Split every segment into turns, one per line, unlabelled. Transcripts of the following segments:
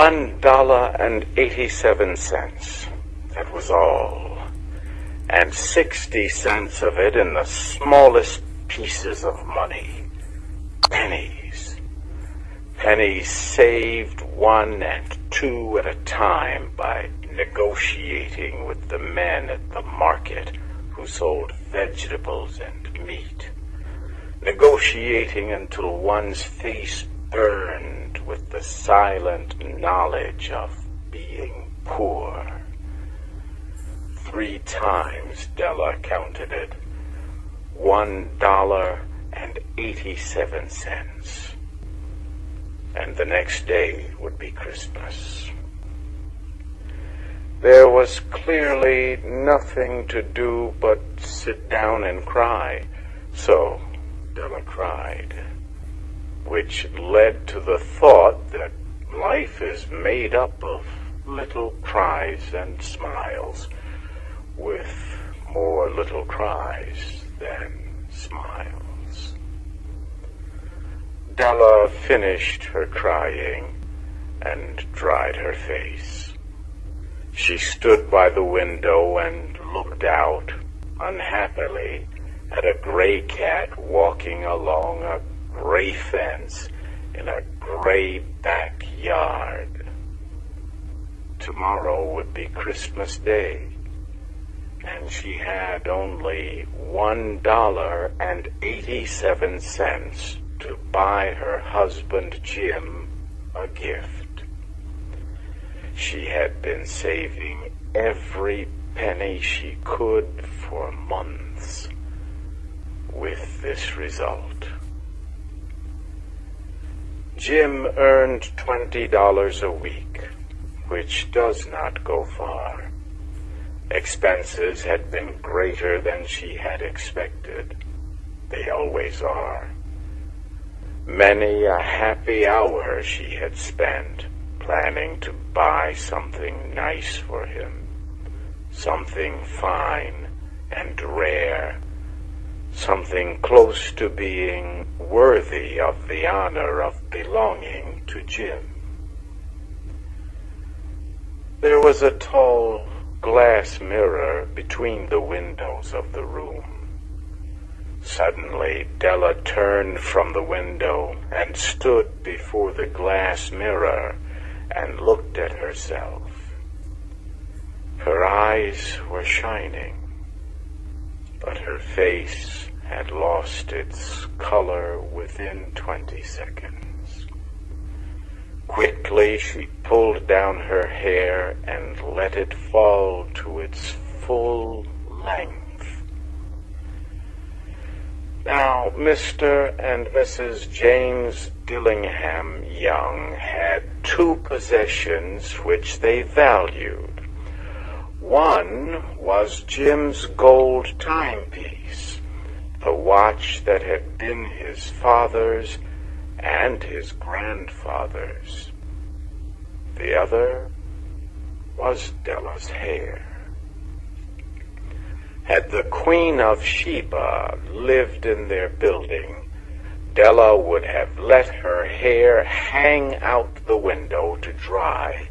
$1.87. That was all. And 60 cents of it in the smallest pieces of money. Pennies. Pennies saved 1 and 2 at a time by negotiating with the men at the market who sold vegetables and meat. Negotiating until one's face burned with the silent knowledge of being poor. 3 times Della counted it. $1.87. And the next day would be Christmas. There was clearly nothing to do but sit down and cry, so Della cried, which led to the thought that life is made up of little cries and smiles, with more little cries than smiles. Della finished her crying and dried her face. She stood by the window and looked out unhappily at a gray cat walking along a gray fence in a gray backyard. Tomorrow would be Christmas Day, and she had only $1.87 to buy her husband Jim a gift. She had been saving every penny she could for months, with this result. Jim earned $20 a week, which does not go far. Expenses had been greater than she had expected. They always are. Many a happy hour she had spent planning to buy something nice for him, something fine and rare, something close to being worthy of the honor of belonging to Jim. There was a tall glass mirror between the windows of the room. Suddenly, Della turned from the window and stood before the glass mirror and looked at herself. Her eyes were shining, but her face had lost its color within 20 seconds. Quickly, she pulled down her hair and let it fall to its full length. Now, Mr. and Mrs. James Dillingham Young had 2 possessions which they valued. One was Jim's gold timepiece, the watch that had been his father's and his grandfather's. The other was Della's hair. Had the Queen of Sheba lived in their building, Della would have let her hair hang out the window to dry,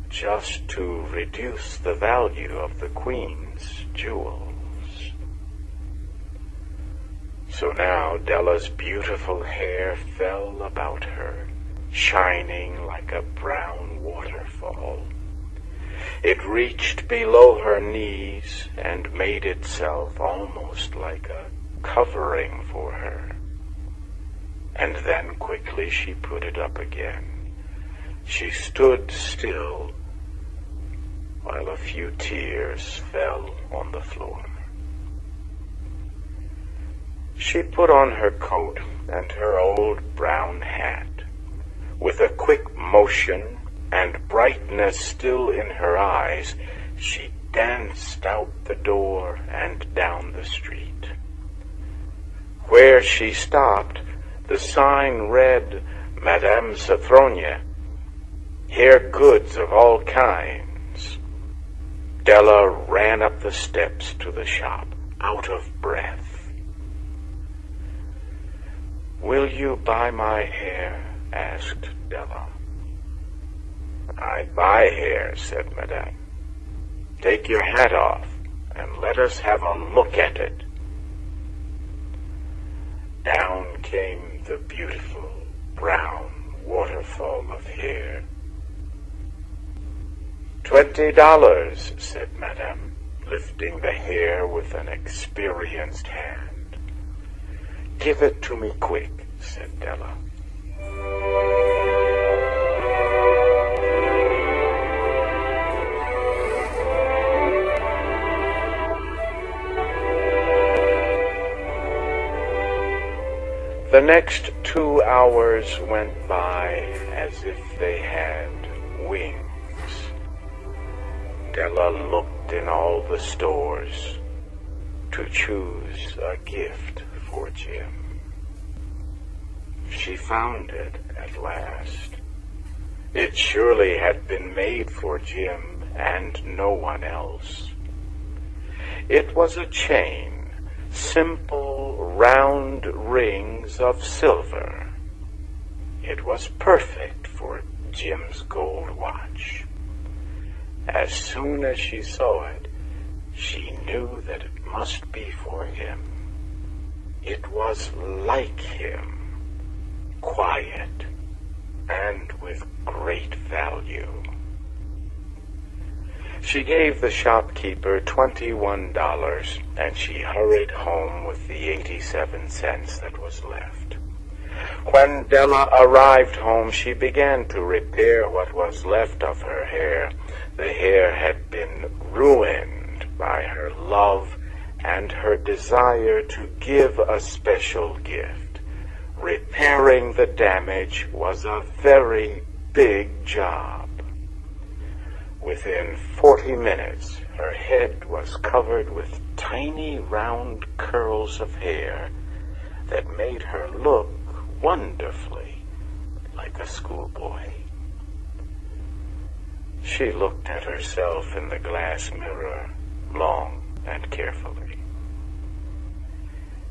just to reduce the value of the Queen's jewels. So now Della's beautiful hair fell about her, shining like a brown waterfall. It reached below her knees and made itself almost like a covering for her. And then quickly she put it up again. She stood still while a few tears fell on the floor. She put on her coat and her old brown hat. With a quick motion and brightness still in her eyes, she danced out the door and down the street. Where she stopped, the sign read, Madame Sophronia, hair goods of all kinds. Della ran up the steps to the shop, out of breath. Will you buy my hair? Asked Della. "I buy hair," said Madame. "Take your hat off, and let us have a look at it." Down came the beautiful brown waterfall of hair. $20, said Madame, lifting the hair with an experienced hand. "Give it to me quick," said Della. The next 2 hours went by as if they had wings. Della looked in all the stores to choose a gift for Jim. She found it at last. It surely had been made for Jim and no one else. It was a chain, simple round rings of silver. It was perfect for Jim's gold watch. As soon as she saw it, she knew that it must be for him. It was like him, quiet, and with great value. She gave the shopkeeper $21, and she hurried home with the 87 cents that was left. When Della arrived home, she began to repair what was left of her hair. The hair had been ruined by her love and her desire to give a special gift. Repairing the damage was a very big job. Within 40 minutes, her head was covered with tiny round curls of hair that made her look wonderfully like a schoolboy. She looked at herself in the glass mirror long and carefully.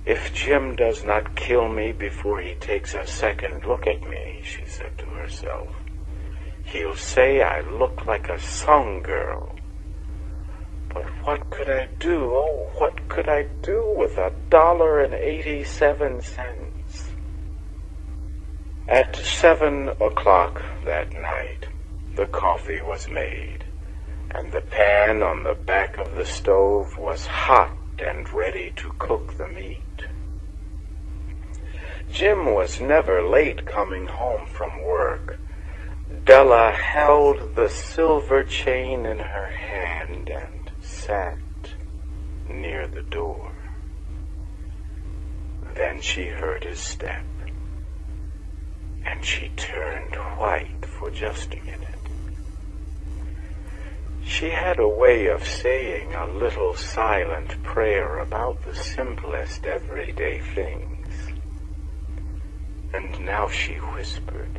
"If Jim does not kill me before he takes a second look at me," she said to herself, "he'll say I look like a song girl. But what could I do? Oh, what could I do with $1.87? At 7 o'clock that night, the coffee was made, and the pan on the back of the stove was hot and ready to cook the meat. Jim was never late coming home from work. Della held the silver chain in her hand and sat near the door. Then she heard his step, and she turned white for just a minute. She had a way of saying a little silent prayer about the simplest everyday things. And now she whispered,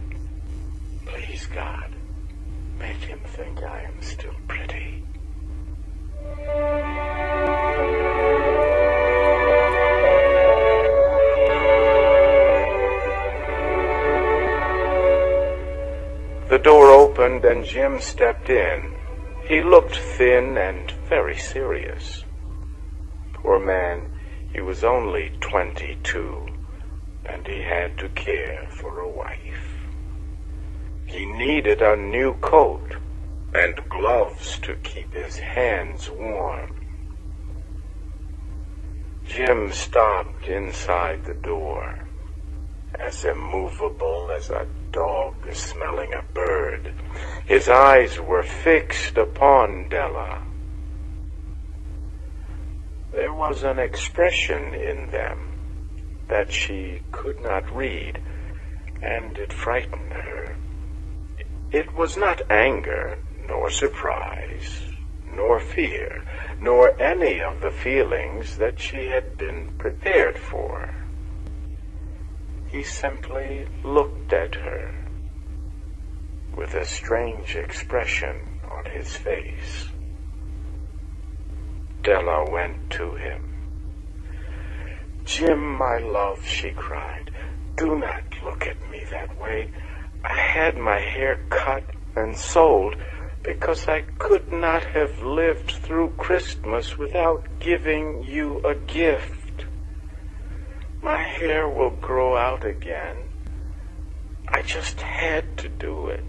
"Please, God, make him think I am still pretty." The door opened and Jim stepped in. He looked thin and very serious. Poor man, he was only 22, and he had to care for a wife. He needed a new coat and gloves to keep his hands warm. Jim stopped inside the door, as immovable as a dog smelling a bird. His eyes were fixed upon Della. There was an expression in them that she could not read, and it frightened her. It was not anger, nor surprise, nor fear, nor any of the feelings that she had been prepared for. He simply looked at her with a strange expression on his face. Della went to him. "Jim, my love," she cried, "do not look at me that way. I had my hair cut and sold because I could not have lived through Christmas without giving you a gift. My hair will grow out again. I just had to do it.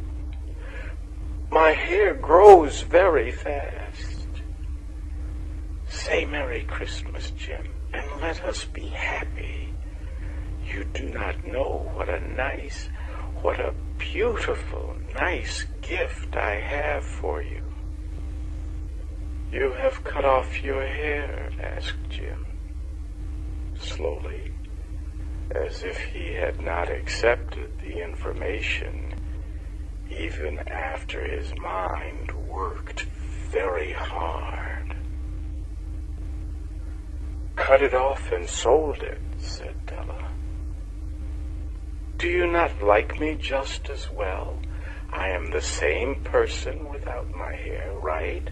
My hair grows very fast. Say Merry Christmas, Jim, and let us be happy. You do not know what a beautiful, nice gift I have for you. You have cut off your hair, asked Jim, slowly, as if he had not accepted the information, even after his mind worked very hard. Cut it off and sold it, said Della. Do you not like me just as well? I am the same person without my hair, right?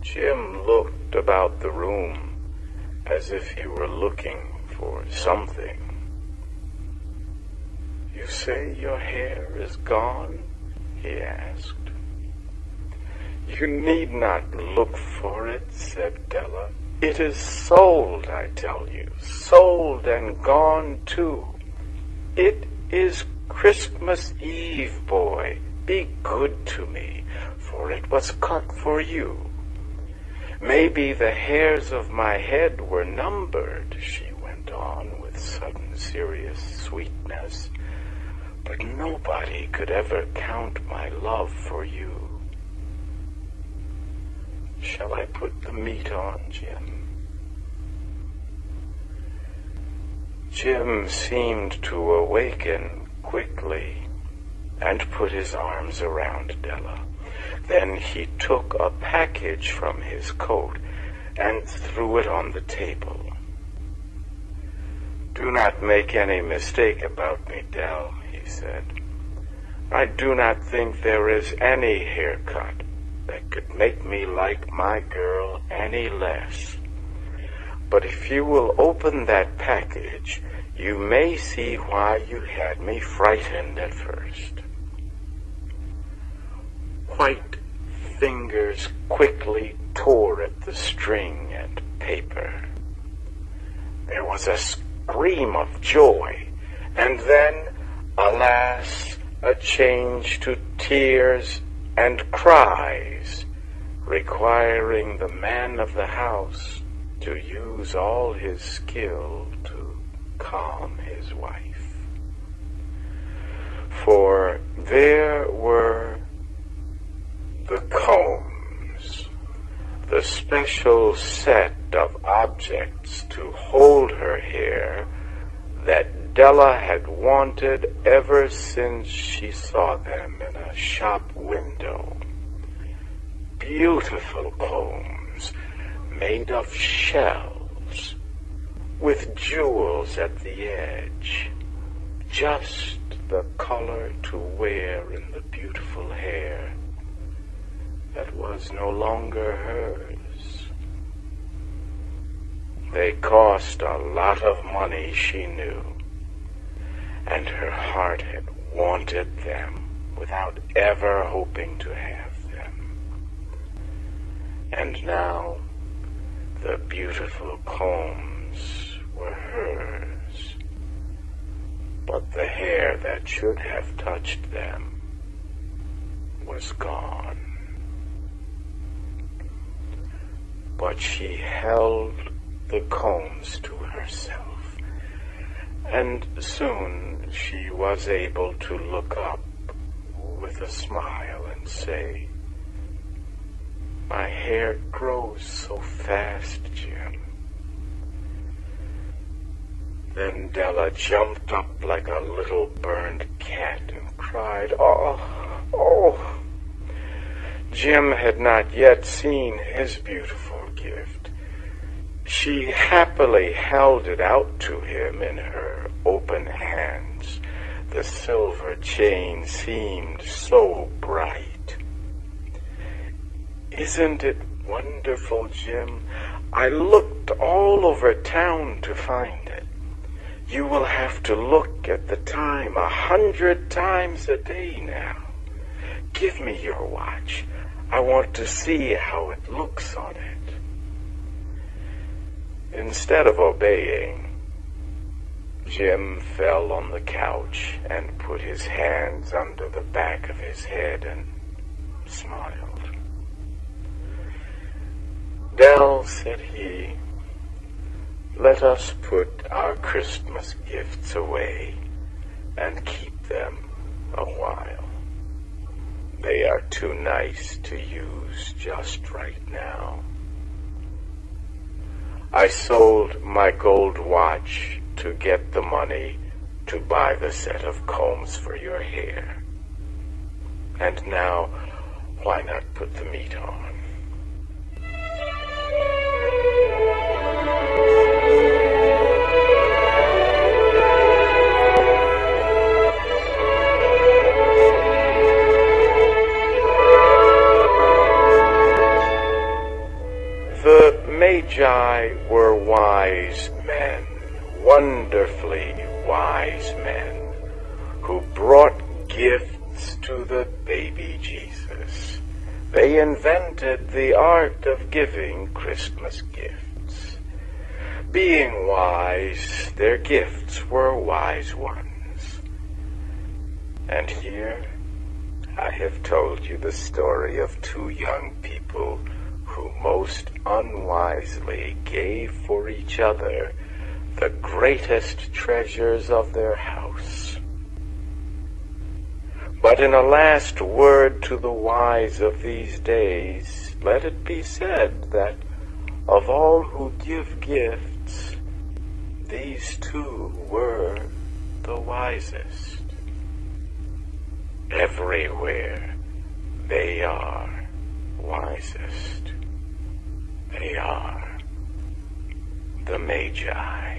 Jim looked about the room as if he were looking for something. You say your hair is gone? He asked. You need not look for it, said Della. It is sold, I tell you, sold and gone too. It is Christmas Eve, boy. Be good to me, for it was cut for you. Maybe the hairs of my head were numbered, she went on with sudden serious sweetness, but nobody could ever count my love for you. Shall I put the meat on, Jim? Jim seemed to awaken quickly and put his arms around Della. Then he took a package from his coat and threw it on the table. Do not make any mistake about me, Dell, he said. I do not think there is any haircut that could make me like my girl any less. But if you will open that package, you may see why you had me frightened at first. White fingers quickly tore at the string and paper. There was a scream of joy, and then, alas, a change to tears and cries, requiring the man of the house to use all his skill to calm his wife. For there were the combs, the special set of objects to hold her hair that Della had wanted ever since she saw them in a shop window. Beautiful combs made of shells with jewels at the edge, just the color to wear in the beautiful hair that was no longer hers. They cost a lot of money, she knew, and her heart had wanted them without ever hoping to have them. And now the beautiful combs were hers, but the hair that should have touched them was gone. But she held the combs to herself, and soon she was able to look up with a smile and say, My hair grows so fast, Jim. Then Della jumped up like a little burned cat and cried, Oh, oh! Jim had not yet seen his beautiful gift. She happily held it out to him in her open hands. The silver chain seemed so bright. Isn't it wonderful, Jim? I looked all over town to find it. You will have to look at the time 100 times a day now. Give me your watch. I want to see how it looks on it. Instead of obeying, Jim fell on the couch and put his hands under the back of his head and smiled. "Dell," said he, "let us put our Christmas gifts away and keep them a while. They are too nice to use just right now. I sold my gold watch to get the money to buy the set of combs for your hair. And now, why not put the meat on?" The Magi were wise men, wonderfully wise men, who brought gifts to the baby Jesus. They invented the art of giving Christmas gifts. Being wise, their gifts were wise ones. And here I have told you the story of two young people who most unwisely gave for each other the greatest treasures of their house. But in a last word to the wise of these days, let it be said that of all who give gifts, these two were the wisest. Everywhere they are wisest. They are the Magi.